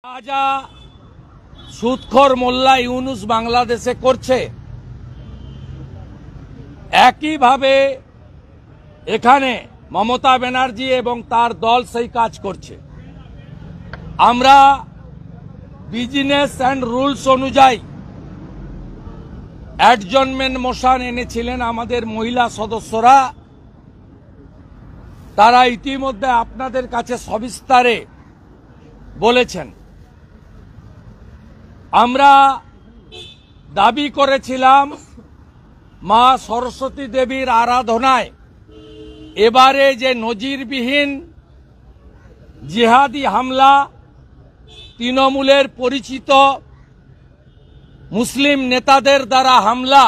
রাজা সুদখোর মোল্লা ইউনুস বাংলাদেশে করছে, একইভাবে এখানে মমতা ব্যানার্জি এবং তার দল সেই কাজ করছে। আমরা বিজনেস অ্যান্ড রুলস অনুযায়ী অ্যাডজর্নমেন্ট মোশন এনেছিলেন আমাদের মহিলা সদস্যরা। তারা ইতিমধ্যে আপনাদের কাছে সবিস্তারে বলেছেন। আমরা দাবি করেছিলাম মা সরস্বতী দেবীর আরাধনায় এবারে যে নজিরবিহীন জিহাদি হামলা, তৃণমূলের পরিচিত মুসলিম নেতাদের দ্বারা হামলা,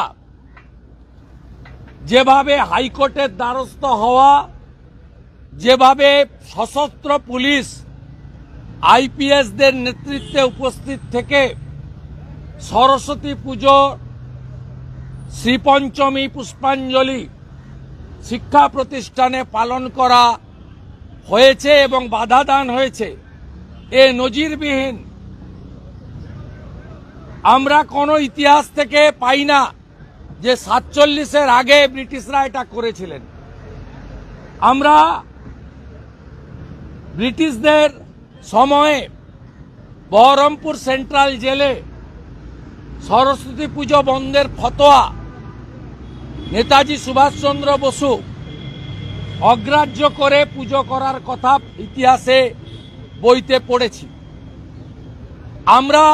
যেভাবে হাইকোর্টের দ্বারস্থ হওয়া, যেভাবে সশস্ত্র পুলিশ আইপিএসদের নেতৃত্বে উপস্থিত থেকে সরস্বতী পুজো, শ্রীপঞ্চমী, পুষ্পাঞ্জলি শিক্ষা প্রতিষ্ঠানে পালন করা হয়েছে এবং বাধা দান হয়েছে, এ নজিরবিহীন। আমরা কোনো ইতিহাস থেকে পাই না যে 47-এর আগে ব্রিটিশরা এটা করেছিলেন। আমরা ব্রিটিশদের সময়ে বহরমপুর সেন্ট্রাল জেলে সরস্বতী পুজো বন্ধের ফতোয়া নেতাজি সুভাষচন্দ্র বসু অগ্রাহ্য করে পুজো করার কথা ইতিহাসে বইতে পড়েছি। আমরা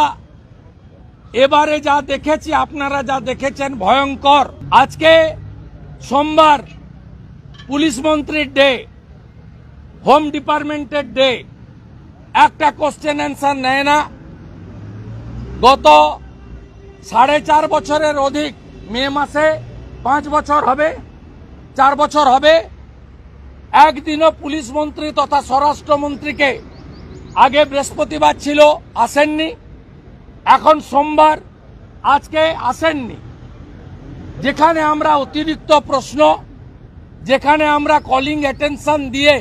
এবারে যা দেখেছি, আপনারা যা দেখেছেন, ভয়ঙ্কর। আজকে সোমবার, পুলিশ মন্ত্রীর ডে, হোম ডিপার্টমেন্টের ডে, একটা কোশ্চেন অ্যান্সার নেয় না। গত 4.5 বছরের অধিক, মে মাসে 5 বছর হবে, 4 বছর হবে, একদিনও পুলিশ মন্ত্রী তথা স্বরাষ্ট্রমন্ত্রীকে, আগে বৃহস্পতিবার ছিল আসেননি, এখন সোমবার, আজকে আসেননি। যেখানে আমরা অতিরিক্ত প্রশ্ন, যেখানে আমরা কলিং অ্যাটেনশন দিয়ে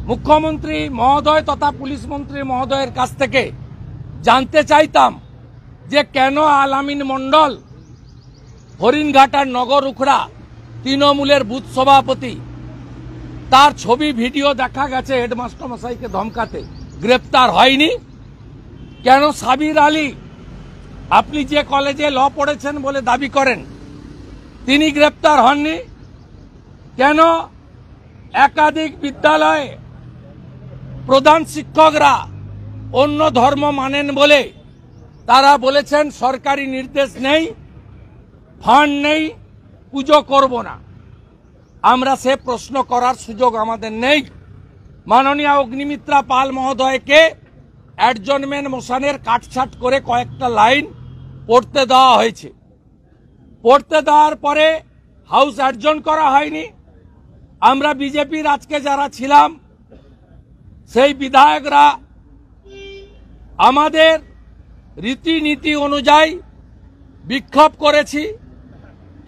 মুখ্যমন্ত্রী মহোদয় তথা পুলিশ মন্ত্রী মহোদয়ের কাছ থেকে জানতে চাইতাম যে কেন আলামিন মণ্ডল, হরিণঘাটার নগর উখড়া তৃণমূলের বুথ সভাপতি, তার ছবি ভিডিও দেখা গেছে হেডমাস্টার মশাইকে ধমকাতে, গ্রেপ্তার হয়নি কেন? সাবির আলী, আপনি যে কলেজে ল পড়েছেন বলে দাবি করেন, তিনি গ্রেপ্তার হননি কেন? একাধিক বিদ্যালয়ে প্রধান শিক্ষকরা অন্য ধর্ম মানেন বলে তারা বলেছেন সরকারি নির্দেশ নেই, ফান্ড নেই, পুজো করব না। আমরা সে প্রশ্ন করার সুযোগ আমাদের নেই। মাননীয় অগ্নিমিত্রা পাল মহোদয়কে অ্যাডজর্নমেন্ট মোশনের কাটছাট করে কয়েকটা লাইন পড়তে দেওয়া হয়েছে। পড়তে দেওয়ার পরে হাউস অ্যাডজর্ন করা হয়নি। আমরা বিজেপির আজকে যারা ছিলাম সেই বিধায়করা আমাদের রীতিনীতি অনুযায়ী বিক্ষোভ করেছি।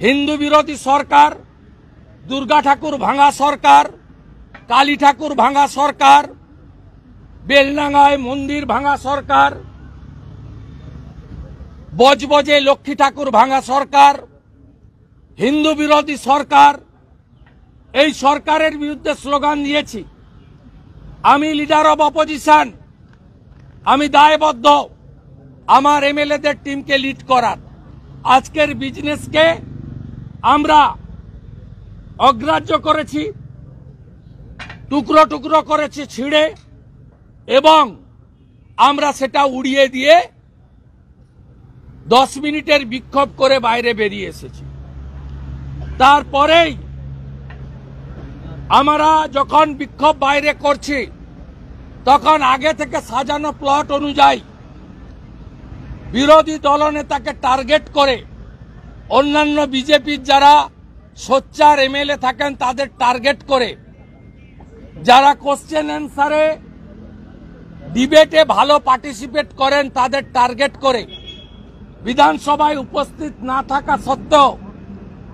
হিন্দু বিরোধী সরকার, দুর্গা ঠাকুর ভাঙা সরকার, কালী ঠাকুর ভাঙা সরকার, বেলডাঙ্গায় মন্দির ভাঙা সরকার, বজবজে লক্ষ্মী ঠাকুর ভাঙা সরকার, হিন্দু বিরোধী সরকার, এই সরকারের বিরুদ্ধে স্লোগান দিয়েছি। আমি লিডার অব অপোজিশন, আমি দায়বদ্ধ আমার এমএলএদের টিমকে লিড করার। আজকের বিজনেসকে আমরা অগ্রাহ্য করেছি, টুকরো টুকরো করেছি ছিঁড়ে, এবং আমরা সেটা উড়িয়ে দিয়ে 10 মিনিটের বিক্ষোভ করে বাইরে বেরিয়ে এসেছি। তারপরেই আমরা যখন বিক্ষোভ বাইরে করছি, তখন আগে থেকে সাজানো প্লট অনুযায়ী বিরোধী দলনেতাকে টার্গেট করে, অন্যান্য বিজেপির যারা সোচ্চার এমএলএ থাকেন তাদের টার্গেট করে, যারা কোশ্চেন অ্যান্সারে ডিবেটে ভালো পার্টিসিপেট করেন তাদের টার্গেট করে, বিধানসভায় উপস্থিত না থাকা সত্ত্বেও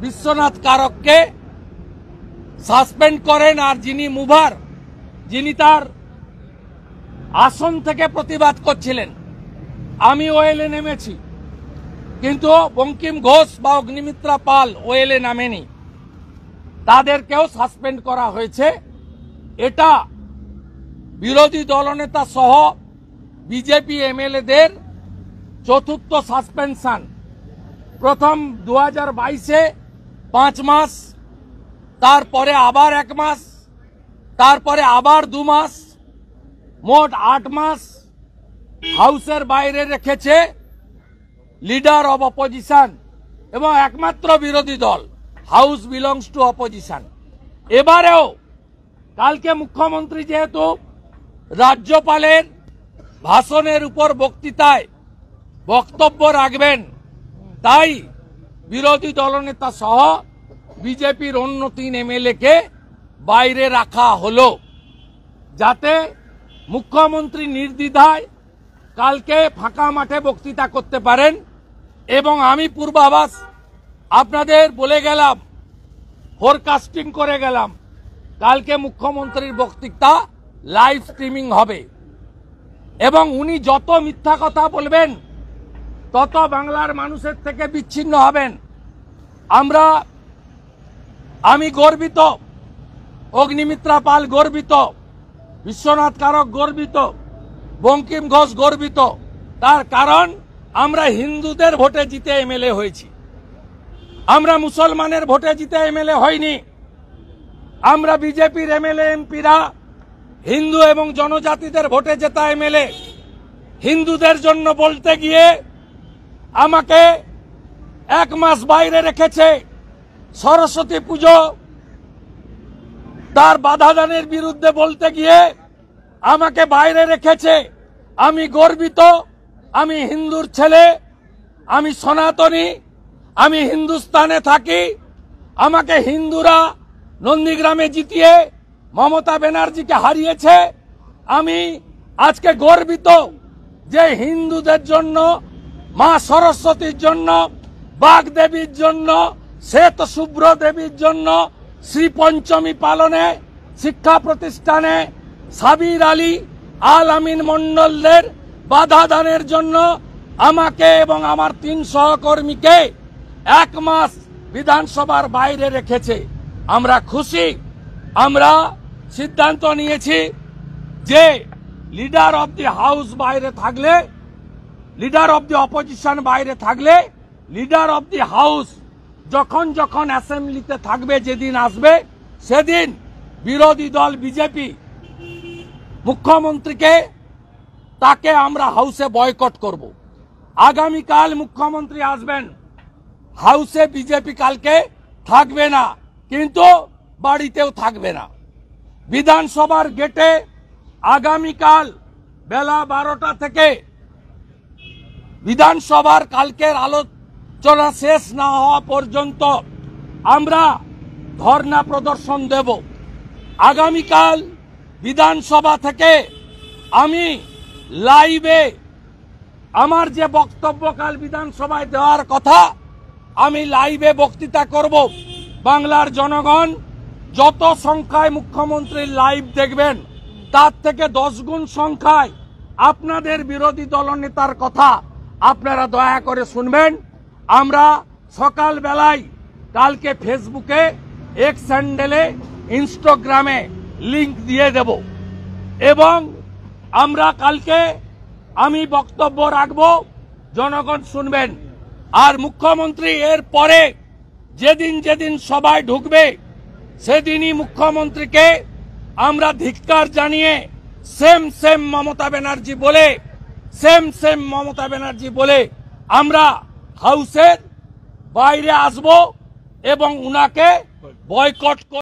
বিশ্বনাথ কারককে সাসপেন্ড করেন। আর যিনি মুভার, যিনি তার আসন থেকে প্রতিবাদ করছিলেন। আমি ওয়েলে নেমেছি, কিন্তু বঙ্কিম ঘোষ বা অগ্নিমিত্রা পাল ওয়েলে নামেনি, তাদেরকেও সাসপেন্ড করা হয়েছে। এটা বিরোধী দলনেতা সহ বিজেপি এমএলএদের চতুর্থ সাসপেনশন। প্রথম 2022-এ 5 মাস, তারপরে আবার 1 মাস, তারপরে আবার 2 মাস, মোট 8 মাস হাউসের বাইরে রেখেছে লিডার অব অপোজিশন এবং একমাত্র বিরোধী দল। House belongs to opposition. এবারেও কালকে মুখ্যমন্ত্রী যেহেতু রাজ্যপালের ভাষণের উপর বক্তৃতায় বক্তব্য রাখবেন, তাই বিরোধী দলনেতা সহ বিজেপির অন্য 3 এমএলএকে বাইরে রাখা হলো, যাতে মুখ্যমন্ত্রী নির্দ্বিধায় কালকে ফাঁকা মাঠে বক্তৃতা করতে পারেন। এবং আমি পূর্বাভাস আপনাদের বলে গেলাম, ফোরকাস্টিং করে গেলাম, কালকে মুখ্যমন্ত্রীর বক্তৃতা লাইভ স্ট্রিমিং হবে এবং উনি যত মিথ্যা কথা বলবেন তত বাংলার মানুষের থেকে বিচ্ছিন্ন হবেন। আমি গর্বিত, অগ্নিমিত্রা পাল গর্বিত, বিশ্বনাথ কারক গর্বিত, বঙ্কিম ঘোষ গর্বিত। তার কারণ আমরা হিন্দুদের ভোটে জিতে এমএলএ হয়েছি, আমরা মুসলমানের ভোটে জিতে এমএলএ হইনি। আমরা বিজেপির এমএলএ এমপিরা হিন্দু এবং জনজাতিদের ভোটে জেতা এমএলএ। হিন্দুদের জন্য বলতে গিয়ে আমাকে 1 মাস বাইরে রেখেছে। সরস্বতী পুজো তার বাধাদানের বিরুদ্ধে বলতে গিয়ে আমাকে বাইরে রেখেছে। আমি গর্বিত, আমি হিন্দুর ছেলে, আমি সনাতনী, আমি হিন্দুস্তানে থাকি। আমাকে হিন্দুরা নন্দীগ্রামে জিতিয়ে মমতা ব্যানার্জিকে হারিয়েছে। আমি আজকে গর্বিত যে হিন্দুদের জন্য, মা সরস্বতীর জন্য, বাগদেবীর জন্য, শ্বেত শুভ্র দেবীর জন্য শ্রী পঞ্চমী পালনে শিক্ষা প্রতিষ্ঠানে সাবির আলী আল আমিন মন্ডলদের বাধা দানের জন্য আমাকে এবং আমার 3 সহকর্মীকে 1 মাস বিধানসভার বাইরে রেখেছে। আমরা খুশি। আমরা সিদ্ধান্ত নিয়েছি যে লিডার অব দি হাউস বাইরে থাকলে, লিডার অব দি অপোজিশন বাইরে থাকলে, লিডার অব দি হাউস যখন যখন অ্যাসেম্বলিতে থাকবে, যেদিন আসবে, সেদিন বিরোধী দল বিজেপি মুখ্যমন্ত্রীকে, তাকে আমরা হাউসে বয়কট করব। আগামীকাল মুখ্যমন্ত্রী আসবেন, হাউসে বিজেপি কালকে থাকবে না, কিন্তু বাড়িতেও থাকবে না। বিধানসভার গেটে আগামীকাল বেলা 12টা থেকে বিধানসভার কালকের আলোচনা শেষ না হওয়া পর্যন্ত আমরা ধর্ণা প্রদর্শন দেব। আগামীকাল বিধানসভা থেকে আমি লাইভে আমার যে বক্তব্য কাল বিধানসভায় দেওয়ার কথা, আমি লাইভে বক্তৃতা করব। বাংলার জনগণ যত সংখ্যায় মুখ্যমন্ত্রীর লাইভ দেখবেন, তার থেকে 10 গুণ সংখ্যায় আপনাদের বিরোধী দলনেতার কথা আপনারা দয়া করে শুনবেন। আমরা সকাল বেলায় কালকে ফেসবুকে, এক্স হ্যান্ডেলে, ইনস্টাগ্রামে লিংক দিয়ে দেব এবং আমরা কালকে আমি বক্তব্য রাখব, জনগণ শুনবেন। আর মুখ্যমন্ত্রী এর পরে যেদিন যেদিন সভায় ঢুকবে, সেদিনই মুখ্যমন্ত্রীকে আমরা ধিক্কার জানিয়ে সেম মমতা ব্যানার্জি বলে আমরা হাউসের বাইরে আসব এবং উনাকে বয়কট